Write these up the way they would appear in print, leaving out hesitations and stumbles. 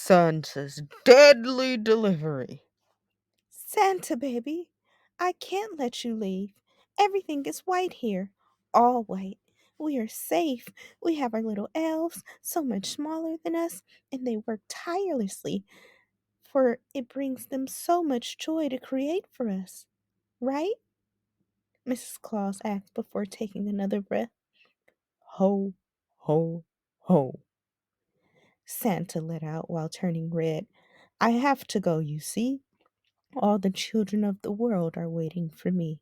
Santa's deadly delivery. Santa baby, I can't let you leave. Everything is white here. All white. We are safe. We have our little elves, so much smaller than us, and they work tirelessly, for it brings them so much joy to create for us. Right? Mrs. Claus asked before taking another breath. Ho, ho, ho. Santa let out while turning red. I have to go, you see. All the children of the world are waiting for me.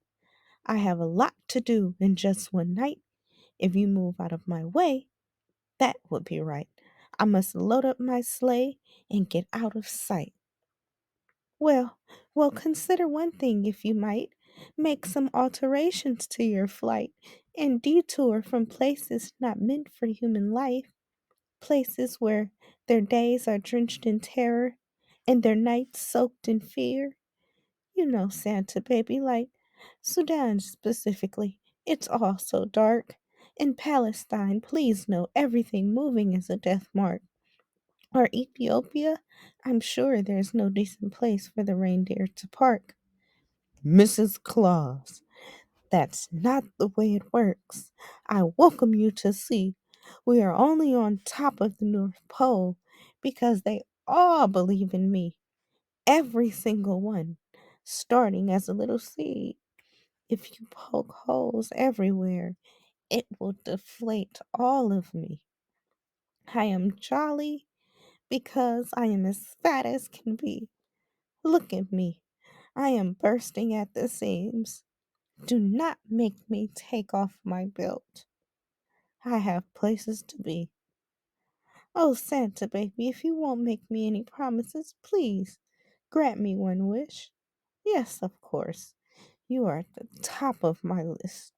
I have a lot to do in just one night. If you move out of my way, that would be right. I must load up my sleigh and get out of sight. Well, consider one thing if you might. Make some alterations to your flight and detour from places not meant for human life, places where their days are drenched in terror and their nights soaked in fear. You know, Santa baby, like Sudan specifically. It's all so dark. In Palestine, please know everything moving is a death mark. Or Ethiopia, I'm sure there's no decent place for the reindeer to park. Mrs. Claus, That's not the way it works. I welcome you to see. We are only on top of the North Pole because they all believe in me. Every single one, starting as a little seed. If you poke holes everywhere, it will deflate all of me. I am jolly because I am as fat as can be. Look at me. I am bursting at the seams. Do not make me take off my belt. I have places to be. Oh, Santa baby, if you won't make me any promises, please grant me one wish. Yes, of course. You are at the top of my list.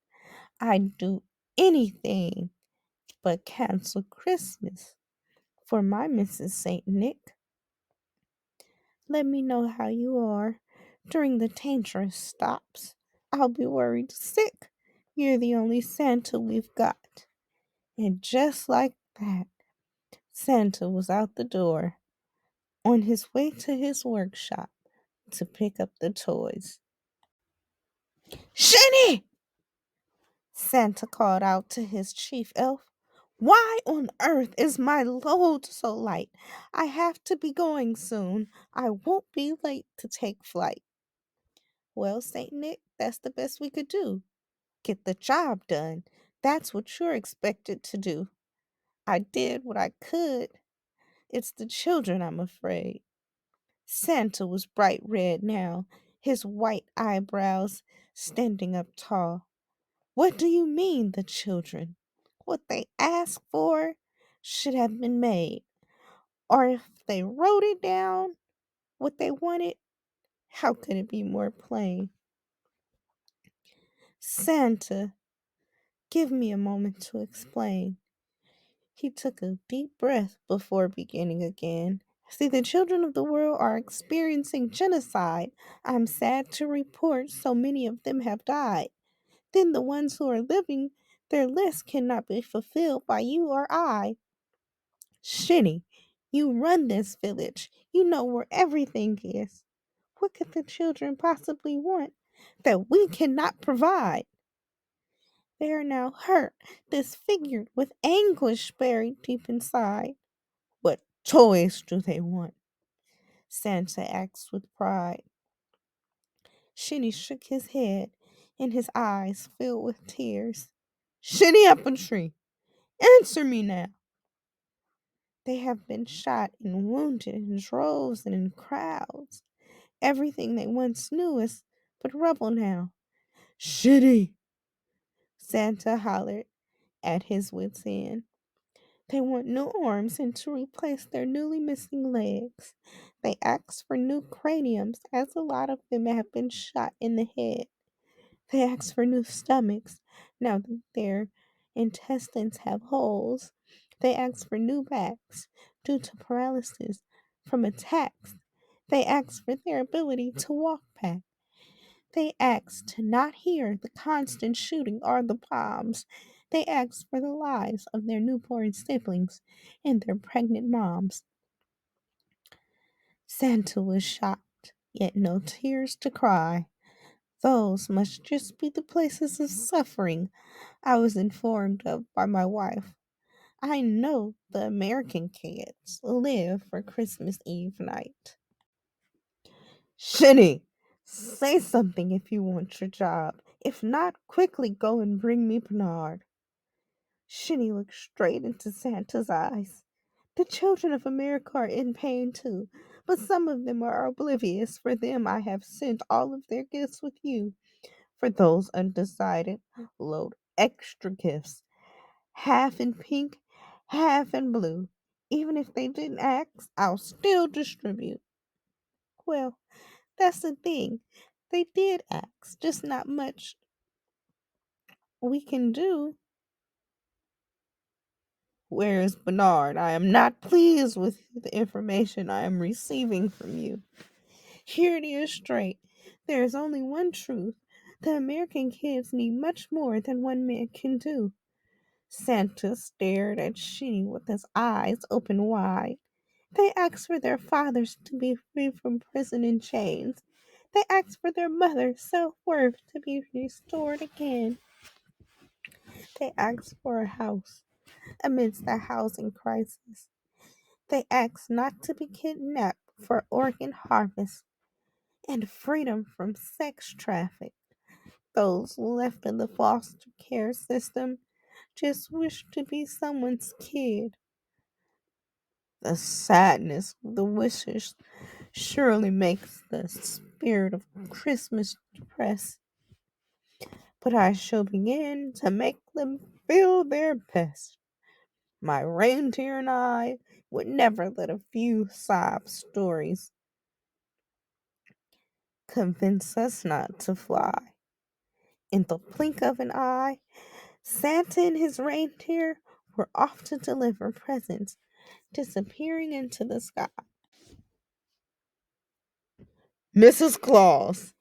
I'd do anything but cancel Christmas for my Mrs. St. Nick. Let me know how you are during the dangerous stops. I'll be worried sick. You're the only Santa we've got. And just like that, Santa was out the door on his way to his workshop to pick up the toys. Shinny! Santa called out to his chief elf. Why on earth is my load so light? I have to be going soon. I won't be late to take flight. Well, St. Nick, that's the best we could do. Get the job done. That's what you're expected to do. I did what I could. It's the children, I'm afraid. Santa was bright red now, his white eyebrows standing up tall. What do you mean, the children? What they asked for should have been made. Or if they wrote it down, what they wanted, how could it be more plain? Santa, give me a moment to explain. He took a deep breath before beginning again. See, the children of the world are experiencing genocide. I'm sad to report so many of them have died. Then the ones who are living, their list cannot be fulfilled by you or I. Shinny, you run this village. You know where everything is. What could the children possibly want that we cannot provide? They are now hurt, disfigured, with anguish buried deep inside. What toys do they want? Santa asked with pride. Shinny shook his head, and his eyes filled with tears. Shinny up a tree! Answer me now! They have been shot and wounded in droves and in crowds. Everything they once knew is but rubble now. Shinny! Santa hollered at his wits' end. They want new arms and to replace their newly missing legs. They ask for new craniums, as a lot of them have been shot in the head. They ask for new stomachs, now that their intestines have holes. They ask for new backs, due to paralysis from attacks. They ask for their ability to walk back. They ask to not hear the constant shooting or the bombs. They ask for the lives of their newborn siblings and their pregnant moms. Santa was shocked, yet no tears to cry. Those must just be the places of suffering I was informed of by my wife. I know the American kids live for Christmas Eve night. Shinny, say something if you want your job. If not, quickly go and bring me Bernard. Shinny looked straight into Santa's eyes. The children of America are in pain too, but some of them are oblivious. For them, I have sent all of their gifts with you. For those undecided, load extra gifts, half in pink, half in blue. Even if they didn't ask, I'll still distribute. Well, that's the thing. They did ask, just not much we can do. Where is Bernard? I am not pleased with the information I am receiving from you. Here it is straight. There is only one truth. The American kids need much more than one man can do. Santa stared at Shinny with his eyes open wide. They asked for their fathers to be free from prison and chains. They asked for their mother's self worth to be restored again. They asked for a house amidst the housing crisis. They asked not to be kidnapped for organ harvest and freedom from sex traffic. Those left in the foster care system just wish to be someone's kid. The sadness of the wishes surely makes the spirit of Christmas depressed. But I shall begin to make them feel their best. My reindeer and I would never let a few sob stories convince us not to fly. In the blink of an eye, Santa and his reindeer were off to deliver presents, disappearing into the sky. Mrs. Claus,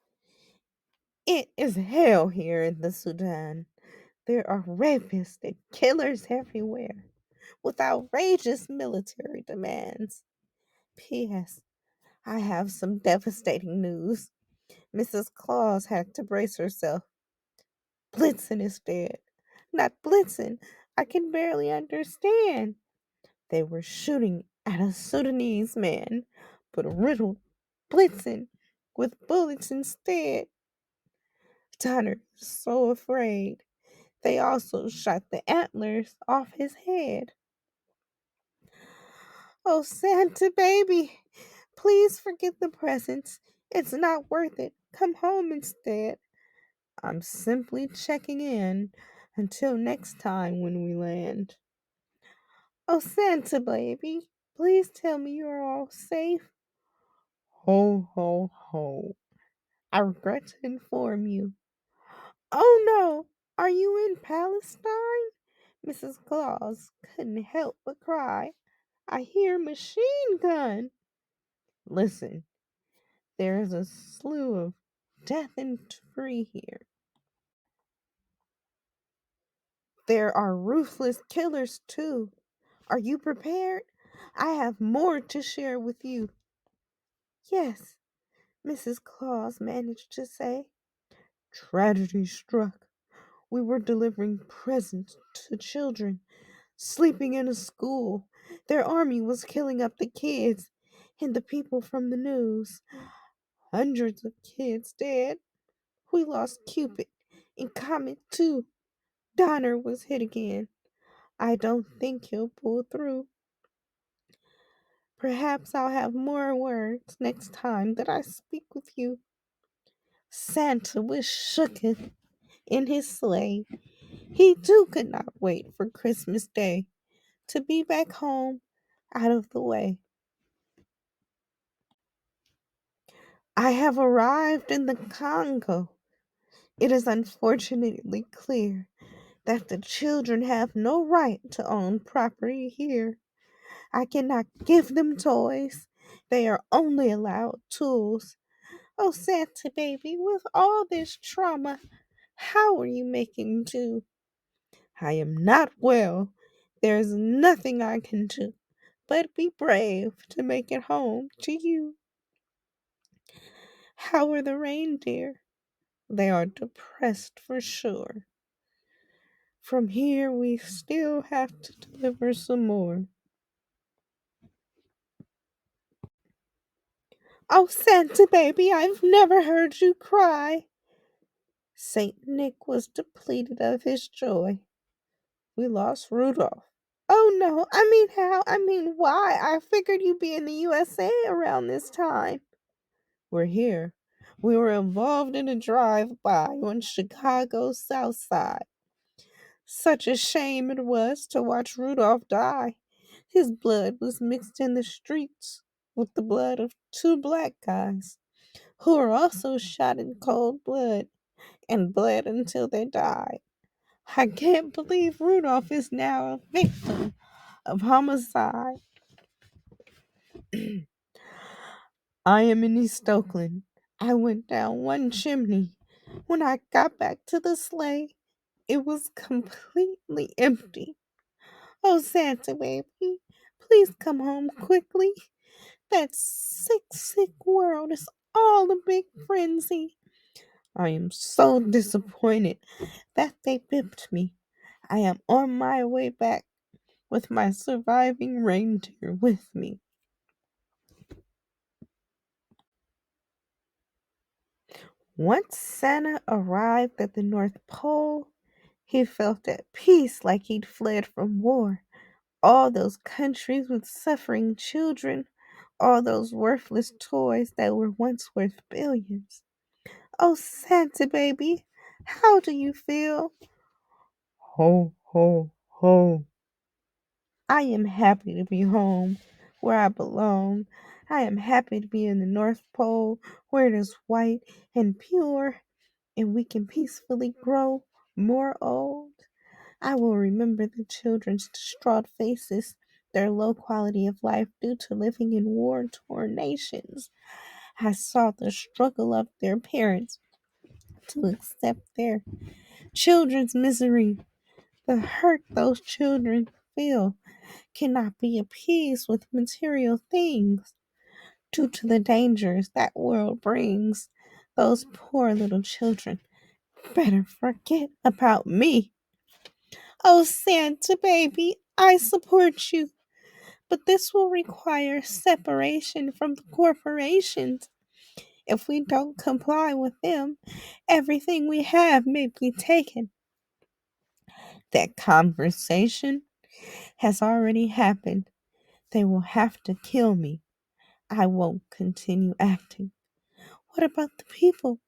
it is hell here in the Sudan. There are rapists and killers everywhere, with outrageous military demands. P.S. I have some devastating news. Mrs. Claus had to brace herself. Blitzen is dead. Not Blitzen. I can barely understand. They were shooting at a Sudanese man, but riddled Blitzen with bullets instead. Donner is so afraid. They also shot the antlers off his head. Oh, Santa baby, please forget the presents. It's not worth it. Come home instead. I'm simply checking in until next time when we land. Oh, Santa baby, please tell me you are all safe. Ho, ho, ho. I regret to inform you. Oh no, are you in Palestine? Mrs. Claus couldn't help but cry. I hear machine gun. Listen, there is a slew of death and debris here. There are ruthless killers too. Are you prepared? I have more to share with you. Yes, Mrs. Claus managed to say. Tragedy struck. We were delivering presents to children sleeping in a school. Their army was killing up the kids and the people from the news. Hundreds of kids dead. We lost Cupid and Comet too. Donner was hit again. I don't think he'll pull through. Perhaps I'll have more words next time that I speak with you. Santa was shooketh in his sleigh. He too could not wait for Christmas Day to be back home out of the way. I have arrived in the Congo. It is unfortunately clear that the children have no right to own property here. I cannot give them toys. They are only allowed tools. Oh, Santa baby, with all this trauma, how are you making do? I am not well. There is nothing I can do but be brave to make it home to you. How are the reindeer? They are depressed for sure. From here, we still have to deliver some more. Oh, Santa baby, I've never heard you cry. Saint Nick was depleted of his joy. We lost Rudolph. Oh no, I mean how? I mean why? I figured you'd be in the USA around this time. We're here. We were involved in a drive-by on Chicago's South Side. Such a shame it was to watch Rudolph die. His blood was mixed in the streets with the blood of two black guys who were also shot in cold blood and bled until they died. I can't believe Rudolph is now a victim of homicide. I am in East Oakland. I went down one chimney. When I got back to the sleigh, it was completely empty. Oh, Santa baby, please come home quickly. That sick, sick world is all a big frenzy. I am so disappointed that they bipped me. I am on my way back with my surviving reindeer with me. Once Santa arrived at the North Pole, he felt at peace like he'd fled from war. All those countries with suffering children, all those worthless toys that were once worth billions. Oh, Santa baby, how do you feel? Ho, ho, ho. I am happy to be home where I belong. I am happy to be in the North Pole where it is white and pure and we can peacefully grow more old. I will remember the children's distraught faces, their low quality of life due to living in war torn nations. I saw the struggle of their parents to accept their children's misery. The hurt those children feel cannot be appeased with material things due to the dangers that world brings. Those poor little children better forget about me. Oh, Santa baby, I support you, but this will require separation from the corporations. If we don't comply with them, everything we have may be taken. That conversation has already happened. They will have to kill me. I won't continue acting. What about the people?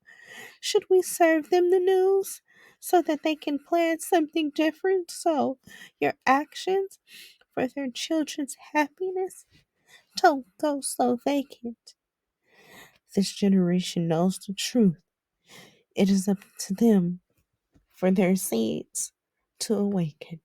Should we serve them the news so that they can plan something different? So your actions for their children's happiness don't go so vacant. This generation knows the truth. It is up to them for their seeds to awaken.